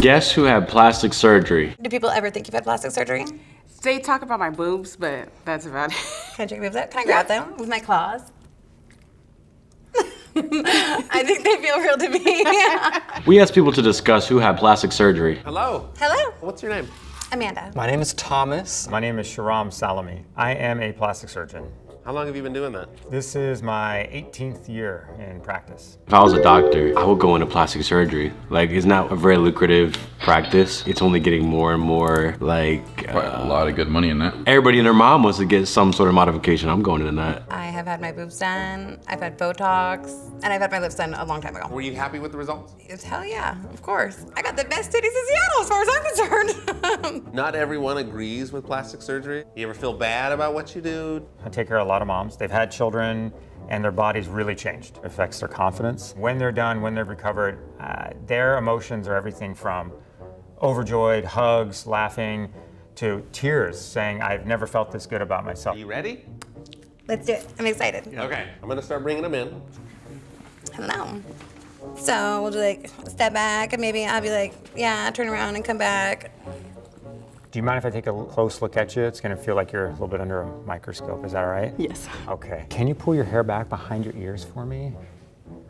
Guess who had plastic surgery? Do people ever think you've had plastic surgery? They talk about my boobs, but that's about it. Can I check your boobs out? Can I grab them with my claws? I think they feel real to me. We asked people to discuss who had plastic surgery. Hello. Hello. What's your name? Amanda. My name is Thomas. My name is Sharam Salami. I am a plastic surgeon. How long have you been doing that? This is my 18th year in practice. If I was a doctor, I would go into plastic surgery. Like, it's not a very lucrative practice. It's only getting more and more like... a lot of good money in that. Everybody and their mom wants to get some sort of modification. I'm going into that. I have had my boobs done, I've had Botox, and I've had my lips done a long time ago. Were you happy with the results? Hell yeah, of course. I got the best titties in Seattle as far as I'm concerned. Not everyone agrees with plastic surgery. You ever feel bad about what you do? I take care of a lot of moms. They've had children and their body's really changed. It affects their confidence. When they're done, when they've recovered, their emotions are everything from overjoyed, hugs, laughing, to tears, saying, I've never felt this good about myself. You ready? Let's do it. I'm excited. Okay. I'm gonna start bringing them in. I don't know. So we'll do like step back and maybe I'll be like, yeah, turn around and come back. Do you mind if I take a close look at you? It's gonna feel like you're a little bit under a microscope, is that all right? Yes. Okay. Can you pull your hair back behind your ears for me?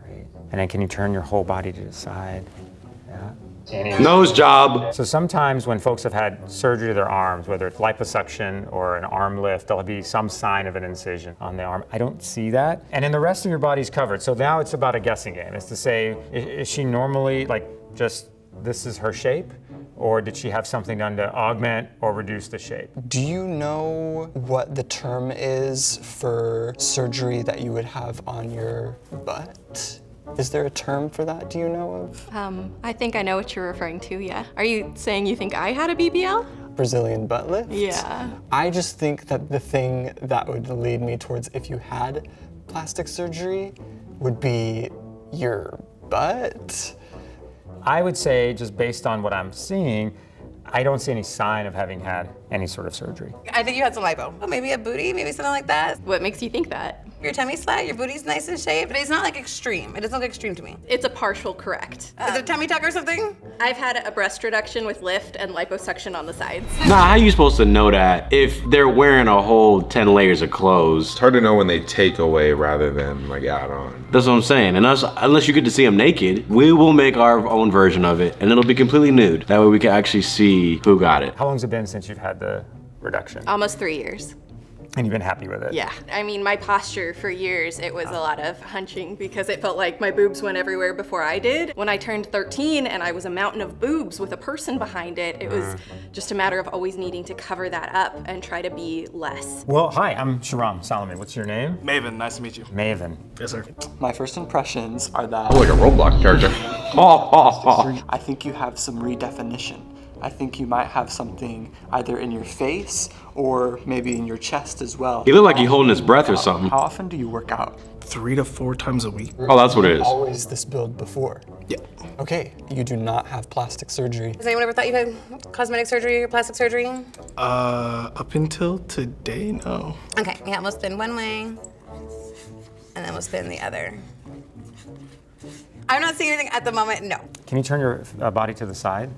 Great. And then can you turn your whole body to the side? Yeah. Nose job. So sometimes when folks have had surgery to their arms, whether it's liposuction or an arm lift, there'll be some sign of an incision on the arm. I don't see that. And then the rest of your body's covered. So now it's about a guessing game. It's to say, is she normally like just, this is her shape? Or did she have something done to augment or reduce the shape? Do you know what the term is for surgery that you would have on your butt? Is there a term for that? Do you know of? I think I know what you're referring to, yeah. Are you saying you think I had a BBL? Brazilian butt lift? Yeah. I just think that the thing that would lead me towards if you had plastic surgery would be your butt. I would say, just based on what I'm seeing, I don't see any sign of having had any sort of surgery. I think you had some lipo. Oh, maybe a booty, maybe something like that. What makes you think that? Your tummy's flat, your booty's nice and shaped, but it's not like extreme. It doesn't look extreme to me. It's a partial correct. Is it a tummy tuck or something? I've had a breast reduction with lift and liposuction on the sides. Nah, how you supposed to know that if they're wearing a whole 10 layers of clothes? It's hard to know when they take away rather than like add on. That's what I'm saying. And unless you get to see them naked, we will make our own version of it, and it'll be completely nude. That way we can actually see who got it. How long's it been since you've had the reduction? Almost 3 years. And you've been happy with it? Yeah. I mean, my posture for years, it was a lot of hunching because it felt like my boobs went everywhere before I did. When I turned 13 and I was a mountain of boobs with a person behind it, it was just a matter of always needing to cover that up and try to be less. Well, hi, I'm Sharam Salami. What's your name? Maven, nice to meet you. Maven. Yes, sir. My first impressions are that Oh, like a Roblox character. I think you have some redefinition. I think you might have something either in your face or maybe in your chest as well. He looked like he holding his breath or something. How often do you work out? 3 to 4 times a week. Oh, that's what it is. Always this build before? Yeah. Okay, you do not have plastic surgery. Has anyone ever thought you had cosmetic surgery or plastic surgery? Up until today, no. Okay, yeah, we'll spin one way, and then we'll spin the other. I'm not seeing anything at the moment, no. Can you turn your body to the side?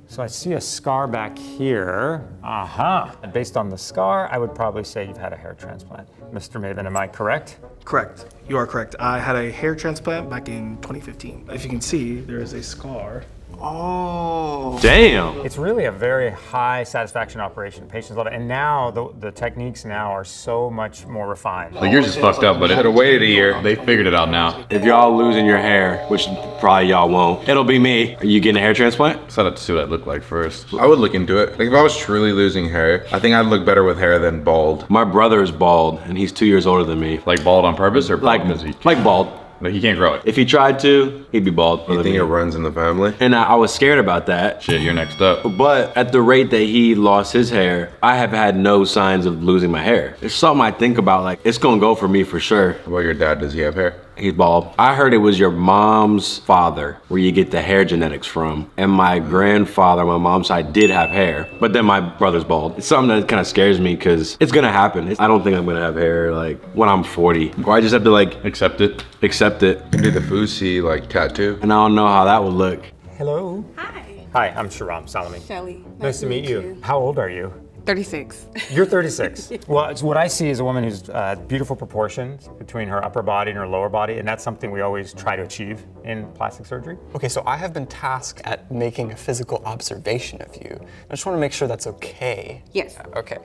So I see a scar back here. Aha. And based on the scar, I would probably say you've had a hair transplant. Mr. Maven, am I correct? Correct. You are correct. I had a hair transplant back in 2015. If you can see, there is a scar. Oh. Damn. It's really a very high satisfaction operation. Patients love it. And now the techniques now are so much more refined. Like yours is fucked up, but it had waited a year. They figured it out now. If y'all losing your hair, which probably y'all won't, it'll be me. Are you getting a hair transplant? So I'd have to see what that looked like first. I would look into it. Like if I was truly losing hair, I think I'd look better with hair than bald. My brother is bald, and he's 2 years older than me. Like bald on purpose or bald because Like bald. Like he can't grow it. If he tried to, he'd be bald. You think it runs in the family? And I was scared about that. Shit, you're next up. But at the rate that he lost his hair, I have had no signs of losing my hair. It's something I think about, like, it's gonna go for me for sure. Well, your dad, does he have hair? He's bald. I heard it was your mom's father where you get the hair genetics from. And my grandfather on my mom's side did have hair, but then my brother's bald. It's something that kind of scares me because it's gonna happen. I don't think I'm gonna have hair like when I'm 40. Or I just have to like Accept it. accept it. You can do the Fusi like tattoo. And I don't know how that would look. Hello. Hi. Hi, I'm Sharam Salami. Shelly. Nice to meet you. How old are you? 36. You're 36. Well, it's what I see is a woman who's beautiful proportions between her upper body and her lower body, and that's something we always try to achieve in plastic surgery. Okay, so I have been tasked at making a physical observation of you. I just want to make sure that's okay. Yes. Okay.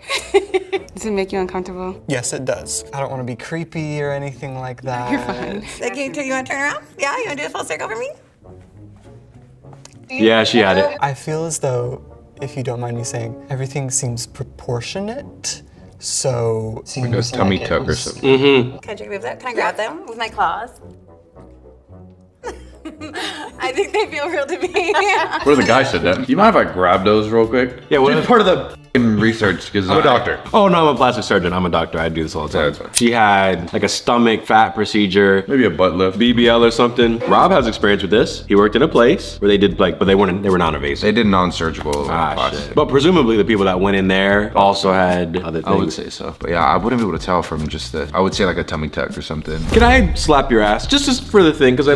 Does it make you uncomfortable? Yes, it does. I don't want to be creepy or anything like that. You're fine. Like, you want to turn around? Yeah, you want to do a full circle for me? Yeah, she had it. I feel as though, if you don't mind me saying, everything seems proportionate. So, Like a tummy tuck or something. Mm-hmm. Can I check your boobs out? Can I grab them with my claws? I think they feel real to me. What if the guy said that? Do you mind if I grab those real quick? Yeah, what Just if- part of the f***ing research, because I'm a doctor. Oh no, I'm a plastic surgeon. I'm a doctor. I do this all the Yeah, time. that's fine. She had like a stomach fat procedure, Maybe a butt lift. BBL or something. Rob has experience with this. He worked in a place where they did like, but they were non-invasive. They did non-surgical Ah, plastic. shit. But presumably the people that went in there also had other things. I would say so. But yeah, I wouldn't be able to tell from just the, I would say like a tummy tuck or something. Can I slap your ass just for the thing? Because I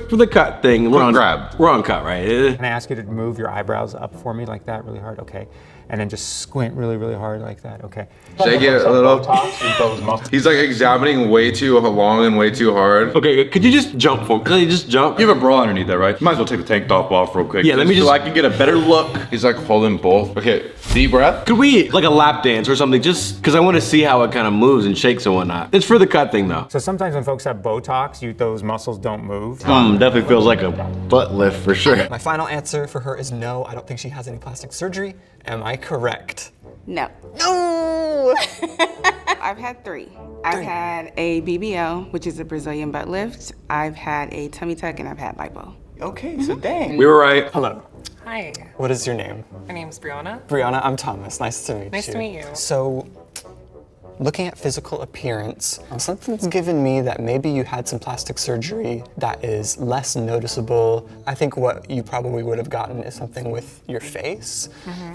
for the cut thing. We're on grab. We're on cut, right? Can I ask you to move your eyebrows up for me like that really hard? Okay. And then just squint really, really hard like that. Okay. Shake it a little. Botox with those muscles. He's like examining way too long and way too hard. Okay, could you just jump for me? Can you just jump? You have a bra underneath that, right? Might as well take the tank top off real quick. Yeah, let me so just- I can get a better look. He's like holding both. Okay, deep breath. Could we like a lap dance or something? Just because I want to see how it kind of moves and shakes and whatnot. It's for the cut thing though. So sometimes when folks have Botox, those muscles don't move. Definitely feels like a butt lift for sure. My final answer for her is no. I don't think she has any plastic surgery. Am I correct? No. No! I've had 3. I've had a BBL, which is a Brazilian butt lift. I've had a tummy tuck, and I've had lipo. Okay, so dang. We were right. Hello. Hi, What is your name? my name's Brianna. Brianna, I'm Thomas. Nice to meet you. Nice to meet you. So, looking at physical appearance, something's given me that maybe you had some plastic surgery that is less noticeable. I think what you probably would have gotten is something with your face,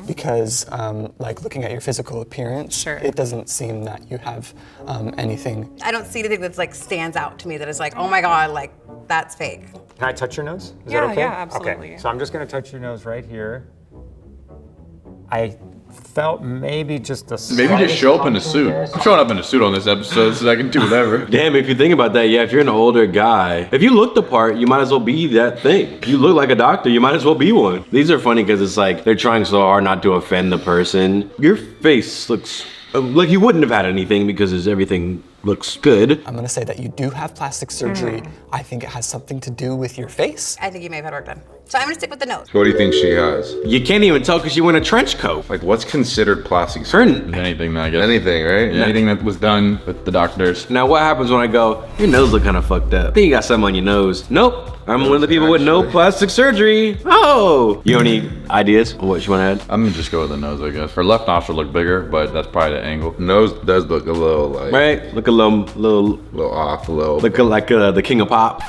because like looking at your physical appearance, Sure. it doesn't seem that you have anything. I don't see anything that's like stands out to me that is like, oh my god, like that's fake. Can I touch your nose? Is Yeah, that okay? yeah, absolutely. Okay, so I'm just gonna touch your nose right here. I felt maybe just a Maybe just slightest show up in a contour suit. there. I'm showing up in a suit on this episode so I can do whatever. Damn, if you think about that, yeah, if you're an older guy, if you look the part, you might as well be that thing. If you look like a doctor, you might as well be one. These are funny because it's like they're trying so hard not to offend the person. Your face looks like you wouldn't have had anything because everything looks good. I'm gonna say that you do have plastic surgery. I think it has something to do with your face. I think you may have had work done. So I'm gonna stick with the nose. What do you think she has? You can't even tell because she went a trench coat. Like, what's considered plastic surgery? Certain. Anything, I guess. Anything, right? Yeah, anything that was done with the doctors. Now what happens when I go, your nose look kind of fucked up? I think you got something on your nose. Nope. I'm one of the people with no Actually. plastic surgery. Oh. You have any ideas on what you want to add? I'm gonna just go with the nose, I guess. Her left nostril look bigger, but that's probably the angle. Nose does look a little like, Right? Look a little off, a little. look like the king of pop.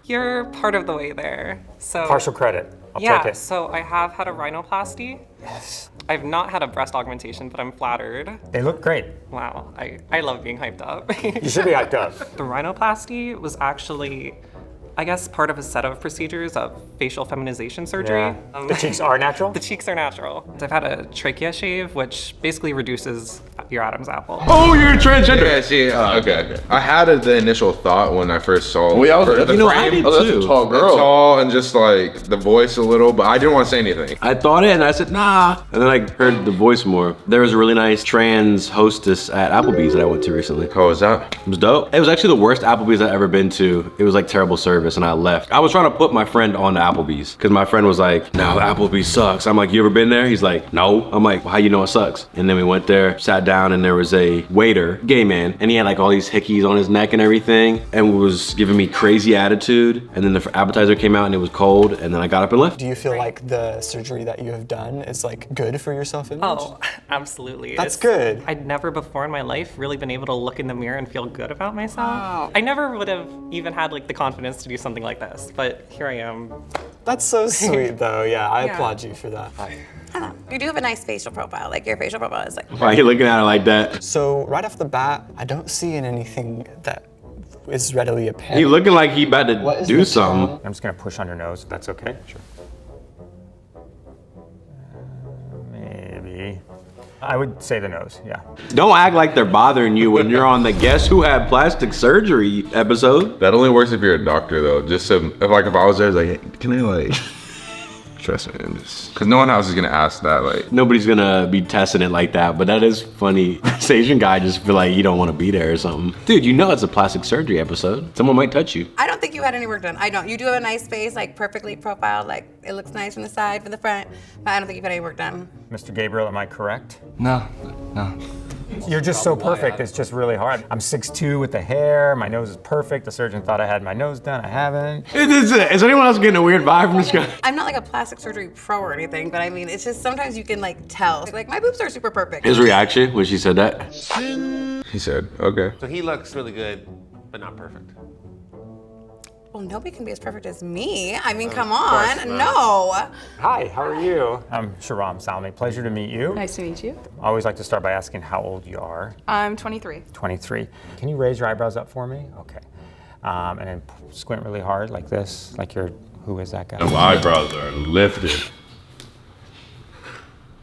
You're part of the way there. So Partial credit. I'll yeah, take it. so I have had a rhinoplasty. Yes. I've not had a breast augmentation, but I'm flattered. They look great. Wow, I love being hyped up. You should be hyped up. The rhinoplasty was actually, I guess, part of a set of procedures of facial feminization surgery. Yeah. The cheeks are natural? The cheeks are natural. I've had a trachea shave, which basically reduces your Adam's apple. Oh, you're a transgender. Yeah, see, okay. I had the initial thought when I first saw Well, yeah, I was like, the You know, I frame. did Oh, that's too. a tall girl. Tall and just like the voice a little, but I didn't want to say anything. I thought it and I said, nah. And then I heard the voice more. There was a really nice trans hostess at Applebee's that I went to recently. How was that? It was dope. It was actually the worst Applebee's I've ever been to. It was like terrible service and I left. I was trying to put my friend on to Applebee's because my friend was like, no, Applebee's sucks. I'm like, you ever been there? He's like, no. I'm like, well, how you know it sucks? And then we went there, sat down, and there was a waiter, gay man, and he had like all these hickeys on his neck and everything and was giving me crazy attitude. And then the appetizer came out and it was cold and then I got up and left. Do you feel like the surgery that you have done is like good for your self-image? Oh, absolutely. That's good. I'd never before in my life really been able to look in the mirror and feel good about myself. I never would have even had like the confidence to do something like this, but here I am. That's so sweet though. Yeah, I Yeah. applaud you for that. You do have a nice facial profile. Like your facial profile is like. Why are you looking at it like that? So right off the bat, I don't see in anything that is readily apparent. He looking like he about What to is do the something. tone? I'm just gonna push on your nose, if that's okay. Sure. Maybe. I would say the nose, yeah. Don't act like they're bothering you when you're on the Guess Who Had Plastic Surgery episode. That only works if you're a doctor, though. Just so, if I was there, it's like, hey, can I like, trust me, because no one else is gonna ask that. Like, Nobody's gonna be testing it like that, but that is funny. This Asian guy just feel like you don't want to be there or something. Dude, you know it's a plastic surgery episode. Someone might touch you. I don't think you had any work done. I don't. You do have a nice face, like perfectly profiled, like it looks nice from the side, from the front, but I don't think you've had any work done. Mr. Gabriel, am I correct? No. You're just so perfect, it's just really hard. I'm 6'2" with the hair, my nose is perfect. The surgeon thought I had my nose done, I haven't. Is anyone else getting a weird vibe from this guy? I'm not like a plastic surgery pro or anything, but I mean, it's just sometimes you can like tell. Like my boobs are super perfect. His reaction when she said that? he said, okay. So he looks really good, but not perfect. Well, nobody can be as perfect as me. I mean, come course on. not. No. Hi, how are you? I'm Sharam Salmi, pleasure to meet you. Nice to meet you. I always like to start by asking how old you are. I'm 23. 23. Can you raise your eyebrows up for me? Okay. And then squint really hard like this, like you're, who is that guy? The eyebrows are lifted.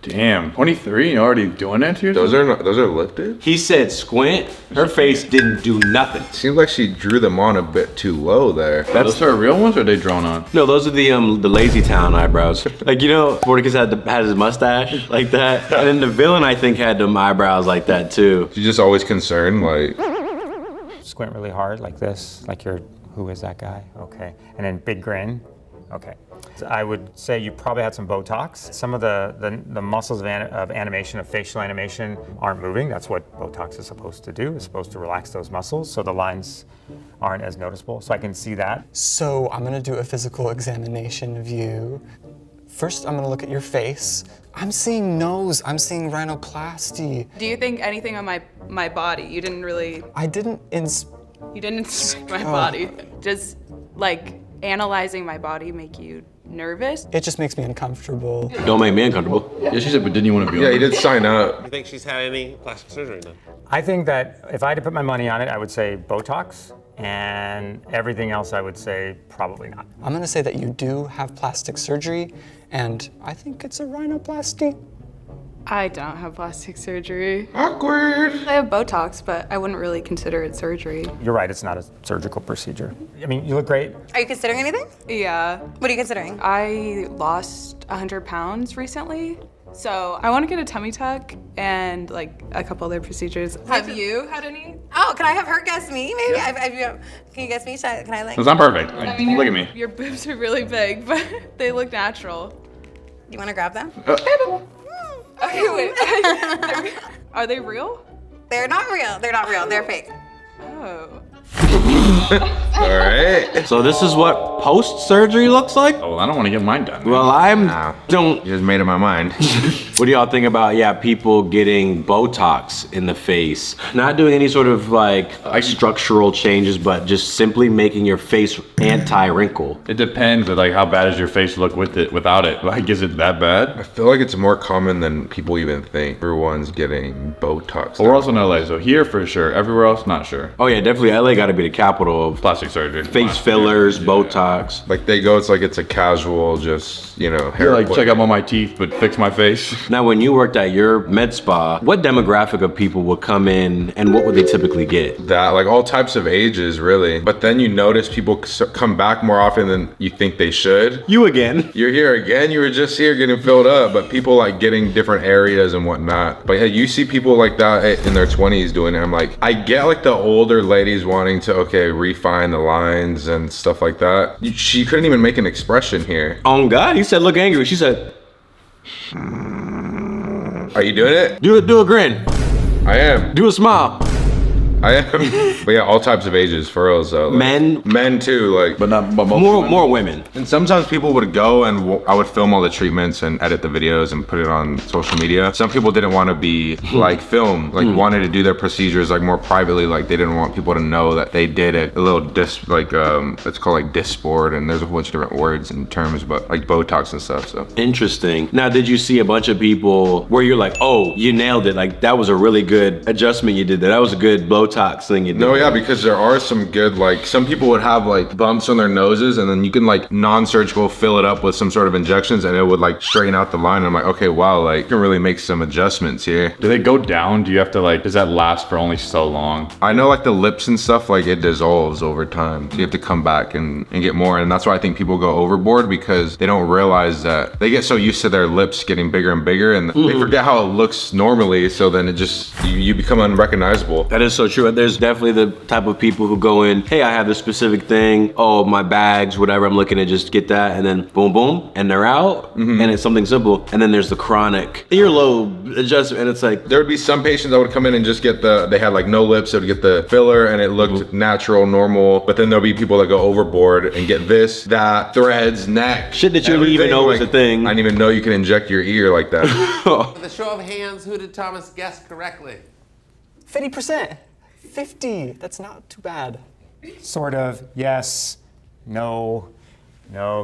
Damn, 23, you're already doing that to yourself? Those are lifted? He said squint. Her face didn't do nothing. Seems like she drew them on a bit too low there. That's Those are real ones or are they drawn on? no, those are the Lazy Town eyebrows. Like, you know, Porticus had his mustache like that, and then the villain I think had them eyebrows like that too. She's just always concerned, like, Squint really hard like this, like you're, who is that guy? Okay. And then big grin. Okay. So I would say you probably had some Botox. Some of the muscles of animation, of facial animation, aren't moving. That's what Botox is supposed to do. It's supposed to relax those muscles so the lines aren't as noticeable. So I can see that. So I'm gonna do a physical examination of you. First, I'm gonna look at your face. I'm seeing nose, I'm seeing rhinoplasty. Do you think anything on my body? You didn't really, I didn't you didn't inspect my body. Does like analyzing my body make you nervous? It just makes me uncomfortable. Don't make me uncomfortable. Yeah, she said, but didn't you want to be on yeah, it? he did sign up. You think she's had any plastic surgery done? I think that if I had to put my money on it, I would say Botox, and everything else I would say probably not. I'm gonna say that you do have plastic surgery, and I think it's a rhinoplasty. I don't have plastic surgery. Awkward. I have Botox, but I wouldn't really consider it surgery. You're right, it's not a surgical procedure. I mean, you look great. Are you considering anything? Yeah. What are you considering? I lost 100 pounds recently. So I want to get a tummy tuck and like a couple other procedures. Have you had any? Oh, can I have her guess me? Maybe. Can you guess me? Can I like? Because I'm perfect. Like, look at me. Your boobs are really big, but they look natural. You want to grab them? Okay, wait. Are they real? They're not real. They're not real. They're fake. Oh. All right. So this is what post-surgery looks like? Oh, well, I don't want to get mine done. Well, don't. Just made up my mind. What do y'all think about, people getting Botox in the face? Not doing any sort of like structural changes, but just simply making your face anti-wrinkle. It depends, but like how bad does your face look with it, without it? Like, is it that bad? I feel like it's more common than people even think. Everyone's getting Botox. Well, we're also in LA, so here for sure. Everywhere else, not sure. Oh yeah, definitely LA gotta be the capital of Plastic surgery. face fillers, Botox. Like they go, it's a casual, just, hair. Here, like, check out all my teeth, but fix my face. Now, when you worked at your med spa, what demographic of people would come in and what would they typically get? That, like all types of ages, really. But then you notice people come back more often than you think they should. You again. You're here again. You were just here getting filled up, but people like getting different areas and whatnot. But yeah, you see people like that in their 20s doing it. I'm like, I get like the older ladies wanting to, refine the lines and stuff like that. She couldn't even make an expression here. Oh God, he said look angry. She said, Are you doing it? do a grin. I am. Do a smile. I am. But yeah, all types of ages, for real. So like, men too, like, But most more women. And sometimes people would go and I would film all the treatments and edit the videos and put it on social media. Some people didn't want to be like filmed, like wanted to do their procedures like more privately. Like they didn't want people to know that they did a little it's called like Dysport, and there's a bunch of different words and terms, but like Botox and stuff. So Interesting. Now, did you see a bunch of people where you're like, oh, you nailed it. Like that was a really good adjustment you did there. That was a good Botox Botox thing you do. No, yeah, because there are some good, like, some people would have like bumps on their noses, and then you can like non-surgical fill it up with some sort of injections, and it would like straighten out the line. And I'm like, okay, wow, like you can really make some adjustments here. Do they go down? Do you have to like, does that last for only so long? I know like the lips and stuff, like it dissolves over time. So you have to come back and get more. And that's why I think people go overboard, because they don't realize that they get so used to their lips getting bigger and bigger, and they forget how it looks normally. So then it just, you become unrecognizable. That is so true. There's definitely the type of people who go in, hey, I have this specific thing. Oh, my bags, whatever. I'm looking to just get that. And then boom, boom. And they're out. And it's something simple. And then there's the chronic earlobe adjustment. And it's like, There would be some patients that would come in and just get they had like no lips, they would get the filler and it looked natural, normal. But then there'll be people that go overboard and get this, that, threads, neck. shit that you didn't even know was a thing. I didn't even know you can inject your ear like that. With a show of hands, who did Thomas guess correctly? 50%. 50. That's not too bad. Sort of, yes, no,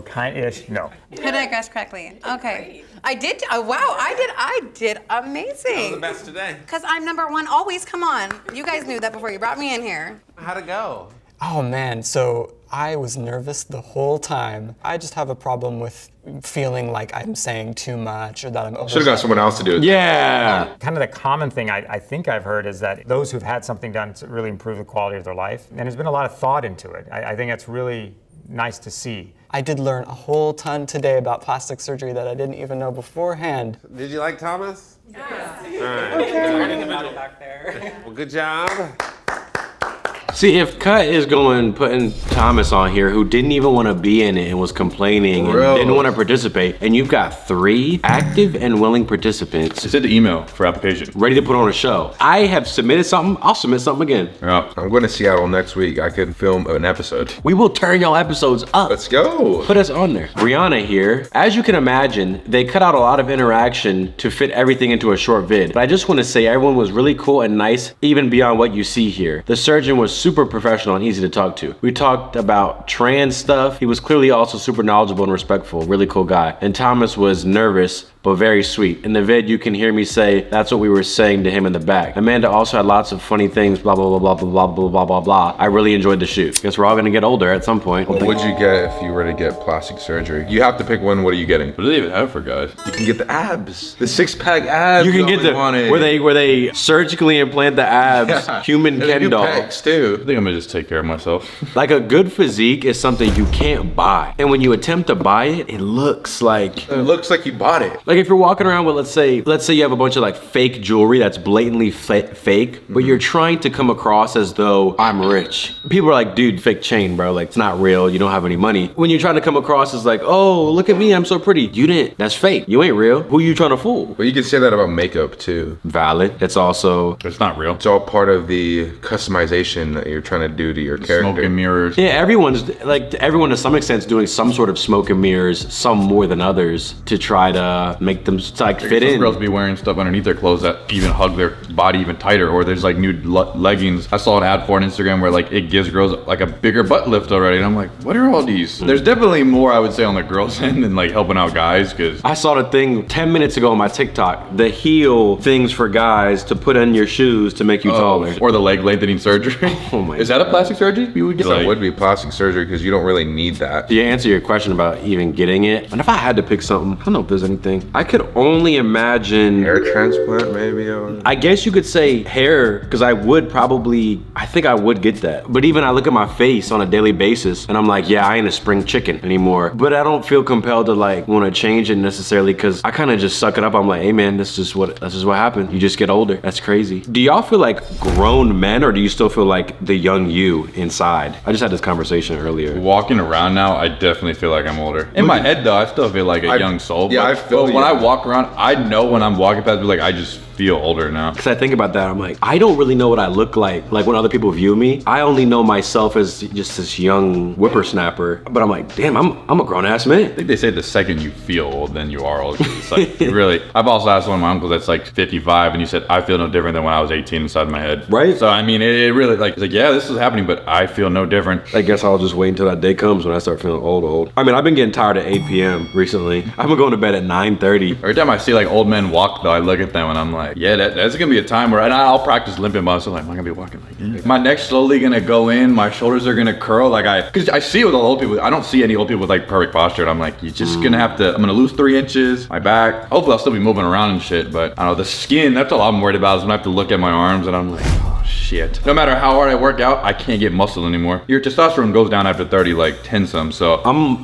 kind-ish, no. Who did I guess correctly? Okay. I did. Oh, wow. I did amazing. The best today. Because I'm number one always. Come on. You guys knew that before you brought me in here. How'd it go? Oh man, so I was nervous the whole time. I just have a problem with feeling like I'm saying too much or that I'm Should have got someone else to do it. yeah. Kind of the common thing I think I've heard is that those who've had something done to really improve the quality of their life, and there's been a lot of thought into it. I think that's really nice to see. I did learn a whole ton today about plastic surgery that I didn't even know beforehand. Did you like Thomas? Learning about it back there. Well, good job. See, if Cut is putting Thomas on here, who didn't even want to be in it and was complaining and didn't want to participate, and you've got 3 active and willing participants It's in the email for application. ready to put on a show. I have submitted something, I'll submit something again. Yeah. I'm going to Seattle next week. I could film an episode. We will turn y'all episodes up. Let's go. Put us on there. Rihanna here. As you can imagine, they cut out a lot of interaction to fit everything into a short vid. But I just want to say everyone was really cool and nice, even beyond what you see here. The surgeon was super professional and easy to talk to. We talked about trans stuff. He was clearly also super knowledgeable and respectful. Really cool guy. And Thomas was nervous, but very sweet. In the vid, you can hear me say, that's what we were saying to him in the back. Amanda also had lots of funny things, blah, blah, blah, blah, blah, blah, blah, blah, blah. I really enjoyed the shoot. Guess we're all gonna get older at some point. What would you get if you were to get plastic surgery? You have to pick one. What are you getting? What do they even have for guys? You can get the abs. The 6-pack abs. You can get the, where they surgically implant the abs, human Ken doll. Pecs too. I think I'm gonna just take care of myself. Like a good physique is something you can't buy. And when you attempt to buy it, it looks like you bought it. Like if you're walking around with, let's say you have a bunch of like fake jewelry that's blatantly fake, but you're trying to come across as though I'm rich. People are like, dude, fake chain, bro. Like it's not real. You don't have any money. When you're trying to come across as like, oh, look at me, I'm so pretty. You didn't. That's fake. You ain't real. Who you trying to fool? But you can say that about makeup too. Valid. It's also, It's not real. It's all part of the customization that you're trying to do to your character. Smoke and mirrors. yeah, everyone to some extent is doing some sort of smoke and mirrors, some more than others, to try to make them like fit Some in. girls be wearing stuff underneath their clothes that even hug their body even tighter, or there's like new leggings. I saw an ad for on Instagram where like it gives girls like a bigger butt lift already, and I'm like, what are all these? There's definitely more, I would say, on the girls' end than like helping out guys, because I saw the thing 10 minutes ago on my TikTok, the heel things for guys to put in your shoes to make you taller. or the leg lengthening surgery. Oh my Is that a plastic surgery? You would get That would be plastic surgery because you don't really need that. To answer your question about even getting it, and if I had to pick something, I don't know if there's anything. I could only imagine Hair transplant maybe, or I guess you could say hair, because I think I would get that. But even I look at my face on a daily basis and I'm like, yeah, I ain't a spring chicken anymore. But I don't feel compelled to like want to change it necessarily, because I kind of just suck it up. I'm like, hey man, this is what happened. You just get older. That's crazy. Do y'all feel like grown men, or do you still feel like the young you inside? I just had this conversation earlier. Walking around now, I definitely feel like I'm older. In my head though, I still feel like a young soul. yeah, but, I feel but when you. I walk around, I know when I'm walking past, like I just feel older now. Because I think about that, I'm like, I don't really know what I look like when other people view me. I only know myself as just this young whippersnapper. But I'm like, damn, I'm a grown ass man. I think they say the second you feel old, then you are old. It's like, really. I've also asked one of my uncles that's like 55, and he said, I feel no different than when I was 18 inside my head. Right. So, I mean, it really, like, it's like, yeah, this is happening, but I feel no different. I guess I'll just wait until that day comes when I start feeling old. I mean, I've been getting tired at 8 p.m. recently. I've been going to bed at 9:30. Every time I see like old men walk though, I look at them and I'm like, like, yeah, that's gonna be a time where, and I'll practice limping myself. Like, am I gonna be walking like, yeah. My neck's slowly gonna go in, my shoulders are gonna curl. Like cause I see it with all old people. I don't see any old people with like perfect posture. And I'm like, you're just gonna have to, I'm gonna lose 3 inches, my back. Hopefully I'll still be moving around and shit, but I don't know, the skin, that's all I'm worried about is when I have to look at my arms and I'm like, oh shit. No matter how hard I work out, I can't get muscle anymore. Your testosterone goes down after 30, like 10 some. So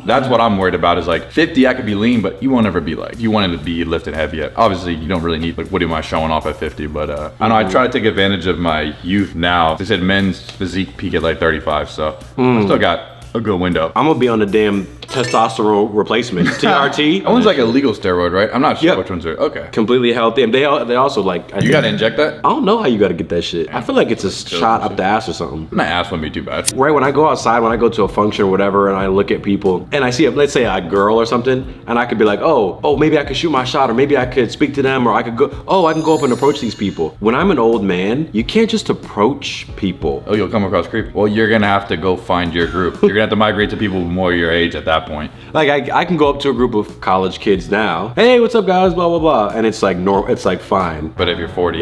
that's what I'm worried about is like 50, I could be lean, but you won't ever be like, you wanted to be lifted heavy yet. Obviously you don't really need, like, what am I showing off at 50? But I know I try to take advantage of my youth now. They said men's physique peak at like 35, so I still got a good window. I'm gonna be on the damn testosterone replacement, TRT. That one's like a legal steroid, right? I'm not sure which ones are. Okay. Completely healthy. And they also like. You gotta inject that? I don't know how you gotta get that shit. I feel like it's a shot up the ass or something. My ass wouldn't be too bad. Right, when I go outside, when I go to a function or whatever, and I look at people, and I see, let's say a girl or something, and I could be like, oh, maybe I could shoot my shot, or maybe I could speak to them, or I can go up and approach these people. When I'm an old man, you can't just approach people. Oh, you'll come across creepy. Well, you're gonna have to go find your group. You're gonna have to migrate to people more your age at that point. Like I can go up to a group of college kids now. Hey, what's up, guys? Blah blah blah, and it's like normal. It's like fine. But if you're 40,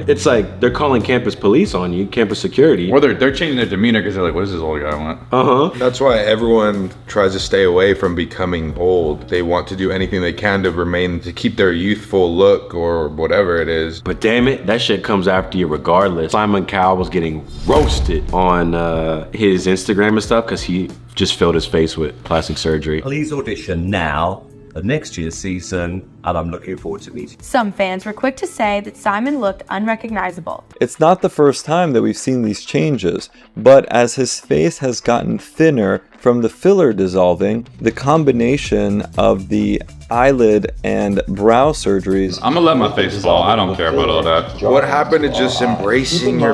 it's like they're calling campus police on you, campus security. Or they're changing their demeanor because they're like, what does this old guy want? That's why everyone tries to stay away from becoming old. They want to do anything they can to keep their youthful look or whatever it is. But damn it, that shit comes after you regardless. Simon Cowell was getting roasted on his Instagram and stuff because he just filled his face with plastic surgery. Please audition now for next year's season, and I'm looking forward to meeting. Some fans were quick to say that Simon looked unrecognizable. It's not the first time that we've seen these changes, but as his face has gotten thinner from the filler dissolving, the combination of the eyelid and brow surgeries. I'm gonna let my face fall. I don't care about all that. What happened to just embracing your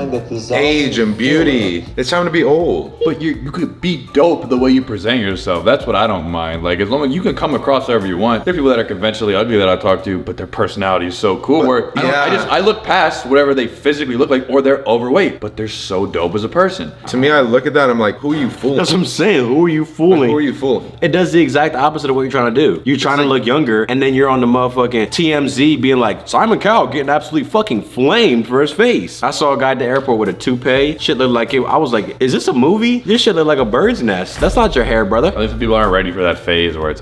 age and beauty? It's time to be old. But you could be dope the way you present yourself. That's what I don't mind. Like, as long as you can come across however you want. There are people that are conventionally ugly that I talk to, but their personality is so cool. I look past whatever they physically look like, or they're overweight, but they're so dope as a person. To me, I look at that and I'm like, who are you fooling? That's what I'm saying. Who are you fooling? Like, who are you fooling? It does the exact opposite of what you're trying to do. You're trying to look younger, and then you're on the motherfucking TMZ being like, Simon Cowell getting absolutely fucking flamed for his face. I saw a guy at the airport with a toupee. Shit looked like it. I was like, is this a movie? This shit looked like a bird's nest. That's not your hair, brother. I think people aren't ready for that phase where it's,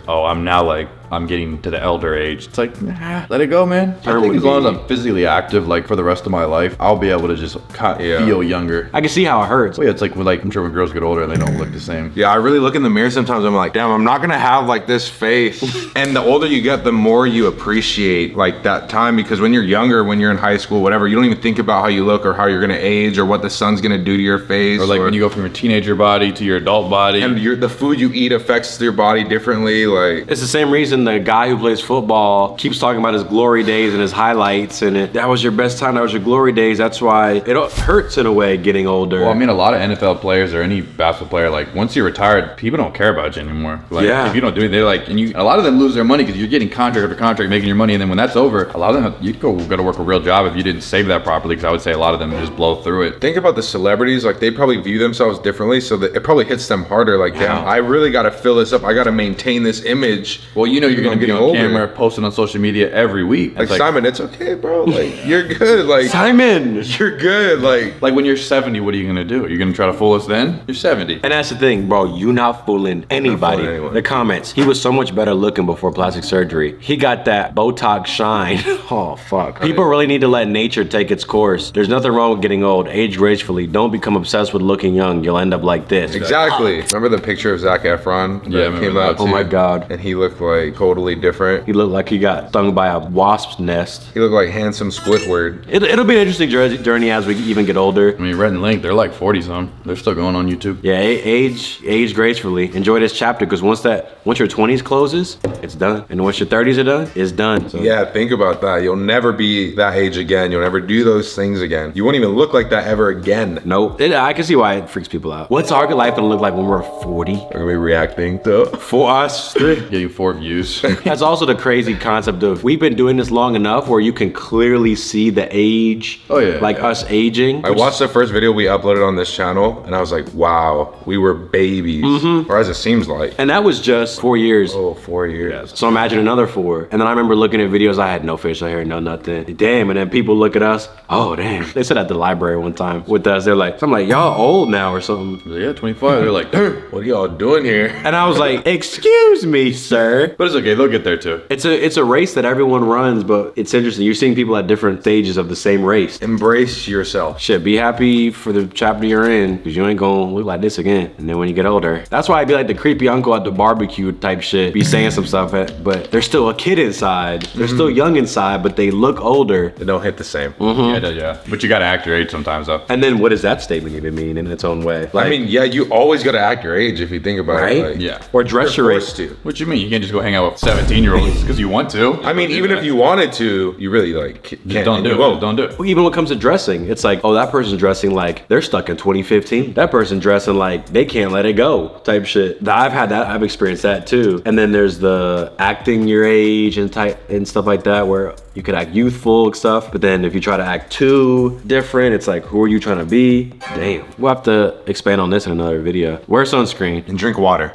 I'm getting to the elder age. It's like, nah, let it go, man. I think as long as I'm physically active, like for the rest of my life, I'll be able to just feel younger. I can see how it hurts. Well, yeah, it's like I'm sure when girls get older, they don't look the same. Yeah, I really look in the mirror sometimes. I'm like, damn, I'm not gonna have like this face. And the older you get, the more you appreciate like that time, because when you're younger, when you're in high school, whatever, you don't even think about how you look or how you're gonna age or what the sun's gonna do to your face. Or like when you go from your teenager body to your adult body. And the food you eat affects your body differently. Like, it's the same reason the guy who plays football keeps talking about his glory days and his highlights, and that was your best time, that was your glory days. That's why it hurts in a way getting older. Well, I mean, a lot of NFL players or any basketball player, like once you're retired, people don't care about you anymore. Like, if you don't do it, they're like, a lot of them lose their money because you're getting contract after contract, making your money, and then when that's over, a lot of them, you go to work a real job if you didn't save that properly, because I would say a lot of them just blow through it. Think about the celebrities, like they probably view themselves differently, so that it probably hits them harder. Like, damn, I really got to fill this up. I got to maintain this image. Well, you're going to be on camera, posting on social media every week. Like, Simon, it's okay, bro. Like, you're good. Like, Simon, you're good. Like when you're 70, what are you gonna do? You're gonna try to fool us then? You're 70. And that's the thing, bro. You not fooling anybody. The comments. He was so much better looking before plastic surgery. He got that Botox shine. Oh, fuck. People really need to let nature take its course. There's nothing wrong with getting old. Age gracefully. Don't become obsessed with looking young. You'll end up like this. Exactly. Remember the picture of Zac Efron that came out? Oh my God. And he looked like totally different. He looked like he got stung by a wasp's nest. He looked like handsome Squidward. It'll be an interesting journey as we even get older. I mean, Red and Link, they're like 40-some. They're still going on YouTube. Yeah, age gracefully. Enjoy this chapter, because once your 20s closes, it's done. And once your 30s are done, it's done. So. Yeah, think about that. You'll never be that age again. You'll never do those things again. You won't even look like that ever again. Nope. I can see why it freaks people out. What's our life gonna look like when we're 40? We're gonna be reacting to for us. Getting 4 views. juice. That's also the crazy concept of we've been doing this long enough where you can clearly see the age. Oh, yeah. Like us aging. I watched the first video we uploaded on this channel and I was like, wow, we were babies. Or as it seems like. And that was just 4 years. Oh, 4 years. So imagine another 4. And then I remember looking at videos, I had no facial hair, no nothing. Damn, and then people look at us, oh damn. They said at the library one time with us, they're like, I'm like, y'all old now or something. Yeah, 25. They're like, damn, What are y'all doing here? And I was like, excuse me, sir. but it's okay, they'll get there too. It's a race that everyone runs, but it's interesting. You're seeing people at different stages of the same race. Embrace yourself. Shit, be happy for the chapter you're in, because you ain't gonna look like this again. And then when you get older, that's why I'd be like the creepy uncle at the barbecue type shit, be saying some stuff, but they're still a kid inside. They're still young inside, but they look older. They don't hit the same. Yeah. But you gotta act your age sometimes though. And then what does that statement even mean in its own way? Like, I mean, yeah, you always gotta act your age if you think about right? it. Like, Yeah. Or dress your age. forced to. What you mean? You can't just go hang out with 17-year-olds because you want to. I mean, even if you wanted to, you really like can't. Just don't do You it. won't. Don't do it. Even when it comes to dressing, it's like, oh, that person's dressing like they're stuck in 2015. That person dressing like they can't let it go type shit. I've had that, I've experienced that too. And then there's the acting your age and stuff like that where you could act youthful and stuff, but then if you try to act too different, it's like, who are you trying to be? Damn. We'll have to expand on this in another video. Wear sunscreen. And drink water.